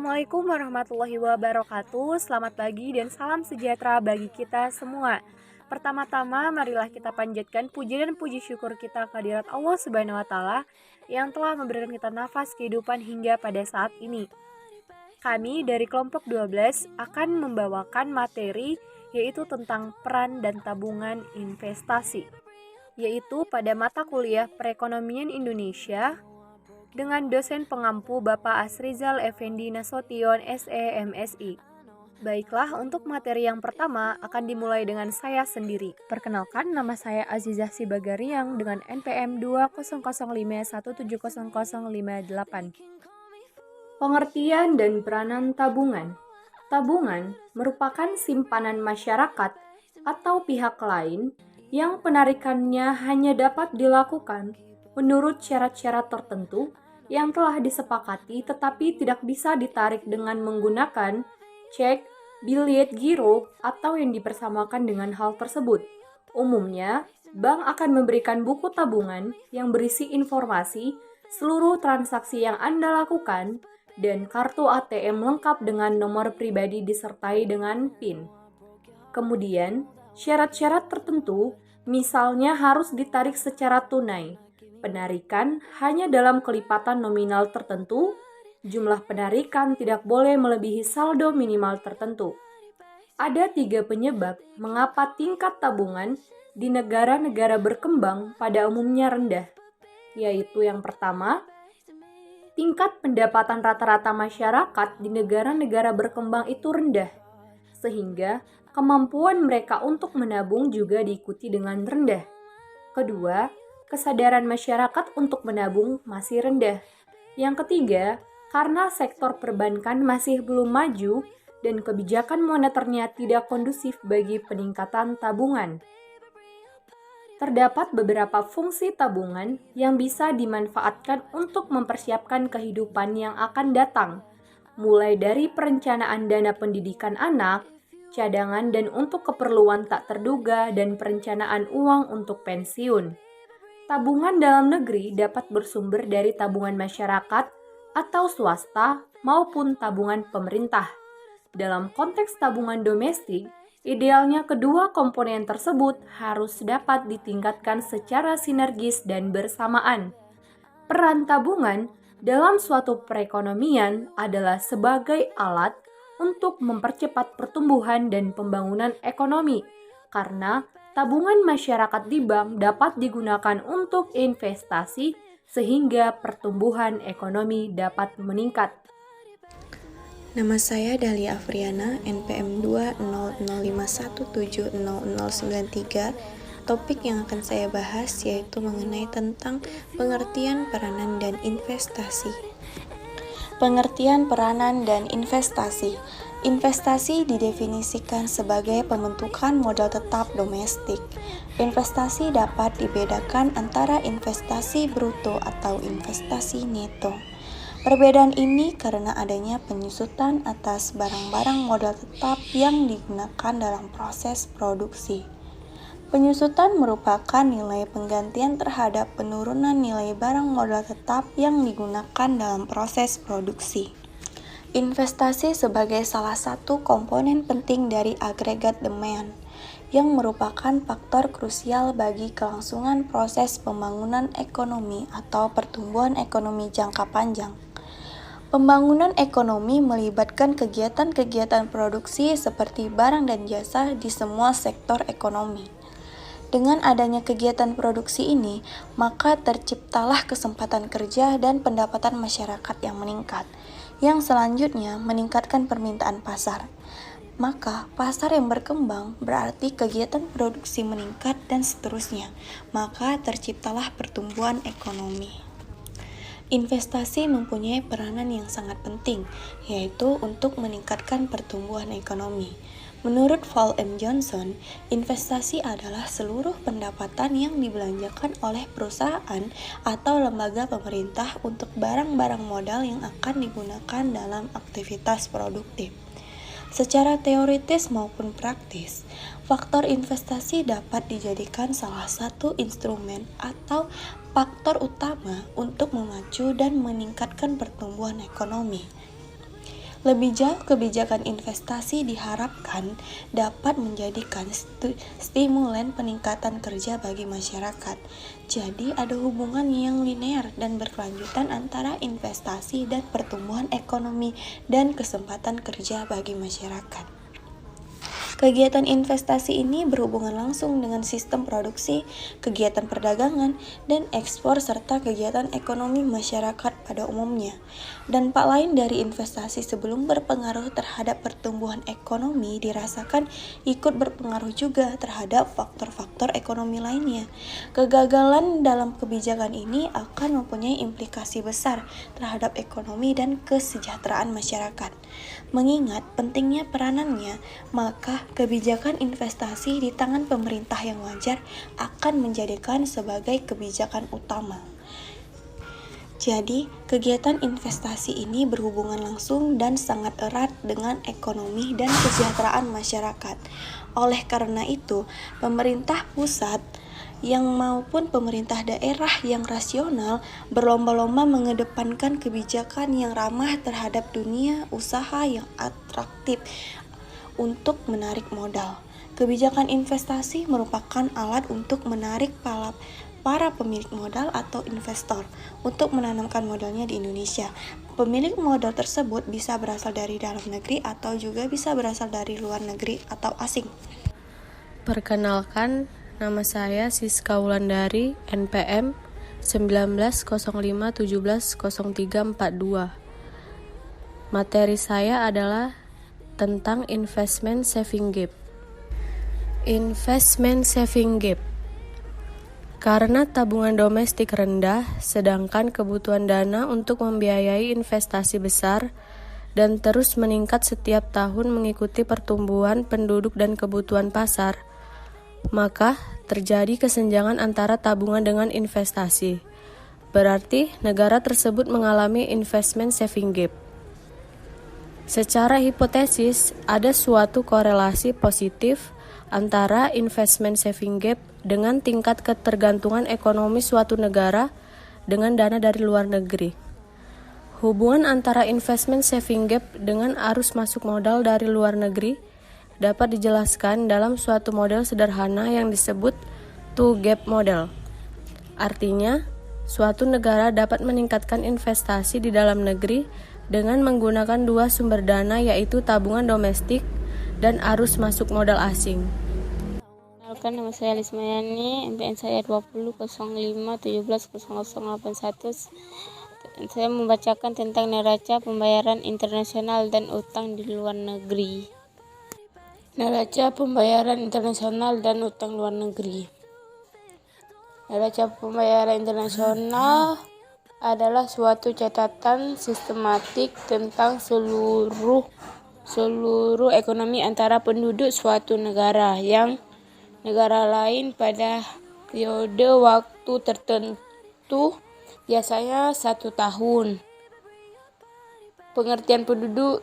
Assalamualaikum warahmatullahi wabarakatuh. Selamat pagi dan salam sejahtera bagi kita semua. Pertama-tama, marilah kita panjatkan puji dan puji syukur kita kehadirat Allah Subhanahu wa taala yang telah memberikan kita nafas kehidupan hingga pada saat ini. Kami dari kelompok 12 akan membawakan materi yaitu tentang peran dan tabungan investasi, yaitu pada mata kuliah Perekonomian Indonesia dengan dosen pengampu Bapak Asrizal Effendi Nasution SE MSI. Baiklah, untuk materi yang pertama akan dimulai dengan saya sendiri. Perkenalkan, nama saya Azizah Sibagariang dengan NPM 2005170058. Pengertian dan peranan tabungan. Tabungan merupakan simpanan masyarakat atau pihak lain yang penarikannya hanya dapat dilakukan menurut syarat-syarat tertentu yang telah disepakati tetapi tidak bisa ditarik dengan menggunakan cek, bilet giro, atau yang dipersamakan dengan hal tersebut. Umumnya, bank akan memberikan buku tabungan yang berisi informasi seluruh transaksi yang Anda lakukan dan kartu ATM lengkap dengan nomor pribadi disertai dengan PIN. Kemudian, syarat-syarat tertentu misalnya harus ditarik secara tunai. Penarikan hanya dalam kelipatan nominal tertentu, jumlah penarikan tidak boleh melebihi saldo minimal tertentu. Ada 3 penyebab mengapa tingkat tabungan di negara-negara berkembang pada umumnya rendah, yaitu yang pertama, tingkat pendapatan rata-rata masyarakat di negara-negara berkembang itu rendah, sehingga kemampuan mereka untuk menabung juga diikuti dengan rendah. Kedua, kesadaran masyarakat untuk menabung masih rendah. Yang ketiga, karena sektor perbankan masih belum maju dan kebijakan moneternya tidak kondusif bagi peningkatan tabungan. Terdapat beberapa fungsi tabungan yang bisa dimanfaatkan untuk mempersiapkan kehidupan yang akan datang, mulai dari perencanaan dana pendidikan anak, cadangan dan untuk keperluan tak terduga, dan perencanaan uang untuk pensiun. Tabungan dalam negeri dapat bersumber dari tabungan masyarakat atau swasta maupun tabungan pemerintah. Dalam konteks tabungan domestik, idealnya kedua komponen tersebut harus dapat ditingkatkan secara sinergis dan bersamaan. Peran tabungan dalam suatu perekonomian adalah sebagai alat untuk mempercepat pertumbuhan dan pembangunan ekonomi, karena tabungan masyarakat di bank dapat digunakan untuk investasi sehingga pertumbuhan ekonomi dapat meningkat. Nama saya Dahlia Afriana, NPM 20051700093. Topik yang akan saya bahas yaitu mengenai tentang pengertian peranan dan investasi. Pengertian peranan dan investasi. Investasi didefinisikan sebagai pembentukan modal tetap domestik. Investasi dapat dibedakan antara investasi bruto atau investasi neto. Perbedaan ini karena adanya penyusutan atas barang-barang modal tetap yang digunakan dalam proses produksi. Penyusutan merupakan nilai penggantian terhadap penurunan nilai barang modal tetap yang digunakan dalam proses produksi. Investasi sebagai salah satu komponen penting dari agregat demand, yang merupakan faktor krusial bagi kelangsungan proses pembangunan ekonomi atau pertumbuhan ekonomi jangka panjang. Pembangunan ekonomi melibatkan kegiatan-kegiatan produksi seperti barang dan jasa di semua sektor ekonomi. Dengan adanya kegiatan produksi ini, maka terciptalah kesempatan kerja dan pendapatan masyarakat yang meningkat, yang selanjutnya meningkatkan permintaan pasar. Maka pasar yang berkembang berarti kegiatan produksi meningkat dan seterusnya, maka terciptalah pertumbuhan ekonomi. Investasi mempunyai peranan yang sangat penting, yaitu untuk meningkatkan pertumbuhan ekonomi. Menurut Paul M. Johnson, investasi adalah seluruh pendapatan yang dibelanjakan oleh perusahaan atau lembaga pemerintah untuk barang-barang modal yang akan digunakan dalam aktivitas produktif. Secara teoritis maupun praktis, faktor investasi dapat dijadikan salah satu instrumen atau faktor utama untuk memacu dan meningkatkan pertumbuhan ekonomi. Lebih jauh, kebijakan investasi diharapkan dapat menjadikan stimulan peningkatan kerja bagi masyarakat. Jadi ada hubungan yang linear dan berkelanjutan antara investasi dan pertumbuhan ekonomi dan kesempatan kerja bagi masyarakat. Kegiatan investasi ini berhubungan langsung dengan sistem produksi, kegiatan perdagangan, dan ekspor serta kegiatan ekonomi masyarakat pada umumnya. Dampak lain dari investasi sebelum berpengaruh terhadap pertumbuhan ekonomi dirasakan ikut berpengaruh juga terhadap faktor-faktor ekonomi lainnya. Kegagalan dalam kebijakan ini akan mempunyai implikasi besar terhadap ekonomi dan kesejahteraan masyarakat. Mengingat pentingnya peranannya, maka kebijakan investasi di tangan pemerintah yang wajar akan menjadikan sebagai kebijakan utama. Jadi, kegiatan investasi ini berhubungan langsung dan sangat erat dengan ekonomi dan kesejahteraan masyarakat. Oleh karena itu, pemerintah pusat maupun pemerintah daerah yang rasional berlomba-lomba mengedepankan kebijakan yang ramah terhadap dunia usaha yang atraktif untuk menarik modal. Kebijakan investasi merupakan alat untuk menarik para pemilik modal atau investor untuk menanamkan modalnya di Indonesia. Pemilik modal tersebut bisa berasal dari dalam negeri atau juga bisa berasal dari luar negeri atau asing. Perkenalkan, nama saya Siska Wulandari, NPM 1905170342. Materi saya adalah tentang investment saving gap. Investment saving gap. Karena tabungan domestik rendah, sedangkan kebutuhan dana untuk membiayai investasi besar dan terus meningkat setiap tahun mengikuti pertumbuhan penduduk dan kebutuhan pasar, maka terjadi kesenjangan antara tabungan dengan investasi. Berarti negara tersebut mengalami investment saving gap. Secara hipotesis, ada suatu korelasi positif antara investment saving gap dengan tingkat ketergantungan ekonomi suatu negara dengan dana dari luar negeri. Hubungan antara investment saving gap dengan arus masuk modal dari luar negeri dapat dijelaskan dalam suatu model sederhana yang disebut two gap model. Artinya, suatu negara dapat meningkatkan investasi di dalam negeri dengan menggunakan dua sumber dana, yaitu tabungan domestik dan arus masuk modal asing. Perkenalkan, nama saya Lismayani, NPM saya 200517000081. Saya membacakan tentang neraca pembayaran internasional dan utang di luar negeri. Neraca pembayaran internasional dan utang luar negeri. Neraca pembayaran internasional adalah suatu catatan sistematik tentang seluruh ekonomi antara penduduk suatu negara yang negara lain pada periode waktu tertentu, biasanya 1 tahun. Pengertian penduduk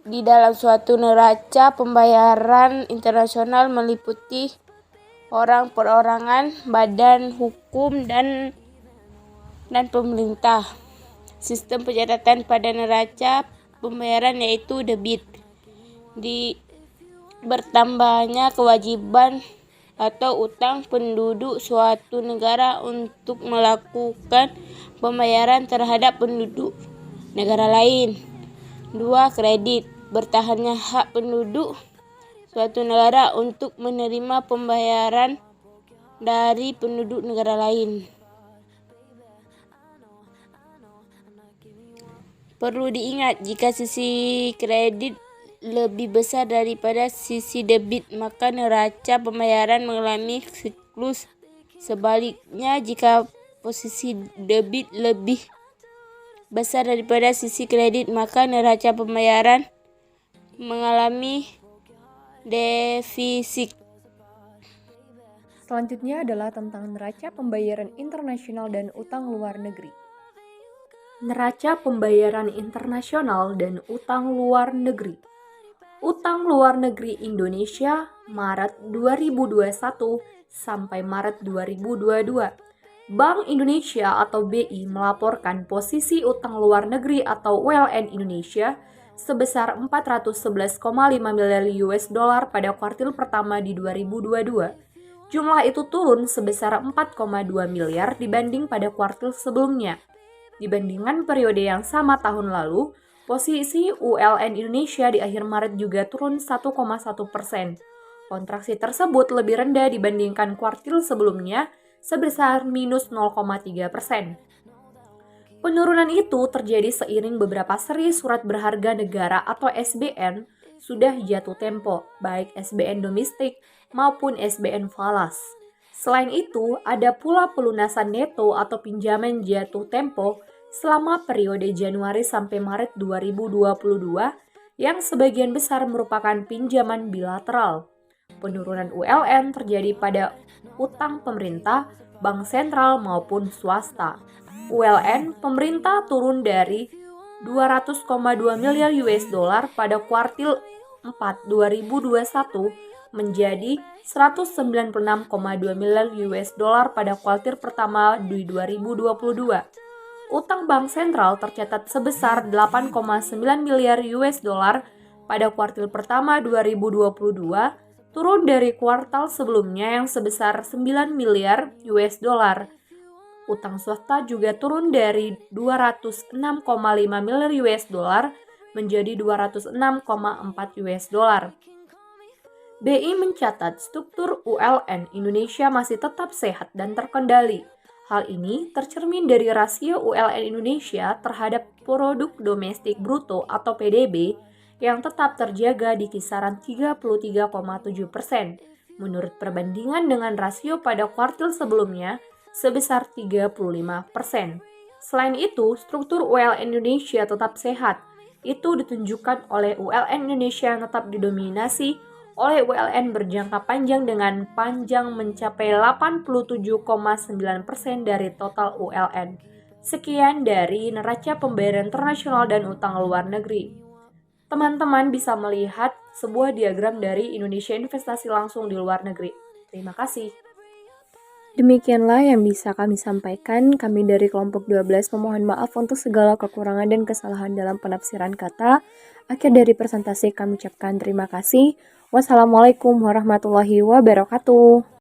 di dalam suatu neraca pembayaran internasional meliputi orang perorangan, badan hukum, dan pemerintah. Sistem pencatatan pada neraca pembayaran yaitu debit. Di bertambahnya kewajiban atau utang penduduk suatu negara untuk melakukan pembayaran terhadap penduduk negara lain. 2. Kredit. Bertahannya hak penduduk suatu negara untuk menerima pembayaran dari penduduk negara lain. Perlu diingat, jika sisi kredit lebih besar daripada sisi debit, maka neraca pembayaran mengalami siklus. Sebaliknya, jika posisi debit lebih besar daripada sisi kredit, maka neraca pembayaran mengalami defisit. Selanjutnya adalah tentang neraca pembayaran internasional dan utang luar negeri. Neraca pembayaran internasional dan utang luar negeri. Utang luar negeri Indonesia Maret 2021 sampai Maret 2022. Bank Indonesia atau BI melaporkan posisi utang luar negeri atau ULN Indonesia sebesar 411,5 miliar US dollar pada kuartil pertama di 2022. Jumlah itu turun sebesar 4,2 miliar dibanding pada kuartil sebelumnya. Dibandingkan periode yang sama tahun lalu, posisi ULN Indonesia di akhir Maret juga turun 1,1%. Kontraksi tersebut lebih rendah dibandingkan kuartil sebelumnya sebesar minus 0,3%. Penurunan itu terjadi seiring beberapa seri surat berharga negara atau SBN sudah jatuh tempo, baik SBN domestik maupun SBN falas. Selain itu, ada pula pelunasan neto atau pinjaman jatuh tempo selama periode Januari sampai Maret 2022 yang sebagian besar merupakan pinjaman bilateral. Penurunan ULN terjadi pada utang pemerintah, bank sentral maupun swasta. ULN pemerintah turun dari 200,2 miliar US dollar pada kuartil 4 2021 menjadi 196,2 miliar US dollar pada kuartil pertama di 2022. Utang bank sentral tercatat sebesar 8,9 miliar US dollar pada kuartil pertama 2022, turun dari kuartal sebelumnya yang sebesar 9 miliar US dollar. Utang swasta juga turun dari 206,5 miliar US dollar menjadi 206,4 US dollar. BI mencatat struktur ULN Indonesia masih tetap sehat dan terkendali. Hal ini tercermin dari rasio ULN Indonesia terhadap produk domestik bruto atau PDB yang tetap terjaga di kisaran 33,7%. Menurut perbandingan dengan rasio pada kuartil sebelumnya sebesar 35%. Selain itu, struktur ULN Indonesia tetap sehat. Itu ditunjukkan oleh ULN Indonesia yang tetap didominasi oleh ULN berjangka panjang dengan panjang mencapai 87,9% dari total ULN. Sekian dari neraca pembayaran internasional dan utang luar negeri. Teman-teman bisa melihat sebuah diagram dari Indonesia investasi langsung di luar negeri. Terima kasih. Demikianlah yang bisa kami sampaikan. Kami dari kelompok 12 memohon maaf untuk segala kekurangan dan kesalahan dalam penafsiran kata. Akhir dari presentasi kami ucapkan terima kasih. Wassalamualaikum warahmatullahi wabarakatuh.